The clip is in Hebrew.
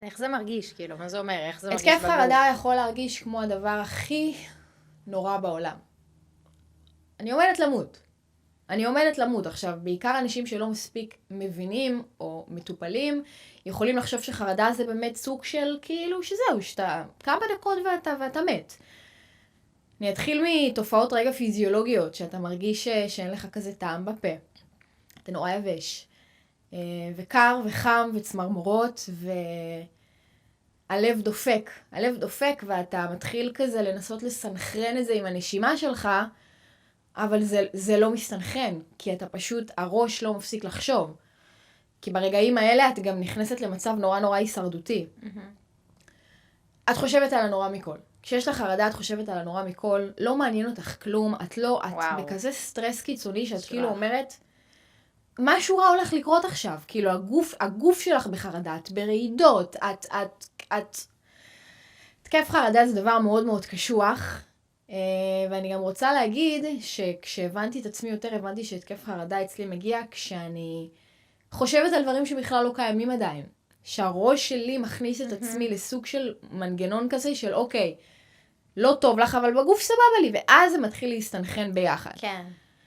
איך זה מרגיש? כאילו, מה זה אומר? איך זה מרגיש התקף חרדה יכול להרגיש כמו הדבר הכי נורא בעולם. אני עומדת למות. עכשיו, בעיקר אנשים שלא מספיק מבינים או מטופלים, יכולים לחשוב שחרדה זה באמת סוג של כאילו שזהו, שאתה כמה דקות ואתה מת. אני אתחיל מתופעות רגע פיזיולוגיות, שאתה מרגיש שאין לך כזה טעם בפה. אתה נורא יבש. וקר וחם וצמרמורות, הלב דופק, ואתה מתחיל כזה לנסות לסנכרן את זה עם הנשימה שלך, אבל זה לא מסתנכרן, כי אתה פשוט, הראש לא מפסיק לחשוב. כי ברגעים האלה את גם נכנסת למצב נורא נורא הישרדותי. את חושבת על הנורא מכל. כשיש לך חרדה, את חושבת על הנורא מכל, לא מעניין אותך כלום, את בכזה סטרס קיצוני, שאת כאילו אומרת, משהו רע הולך לקרות עכשיו, כאילו הגוף שלך בחרדה, את ברעידות, התקף חרדה זה דבר מאוד מאוד קשוח, ואני גם רוצה להגיד שכשהבנתי את עצמי יותר, הבנתי שהתקף חרדה אצלי מגיע כשאני חושבת על דברים שבכלל לא קיימים עדיין. שהראש שלי מכניס את עצמי לסוג של מנגנון כזה של אוקיי, לא טוב לך, אבל בגוף סבבה לי, ואז זה מתחיל להסתנכרן ביחד. כן.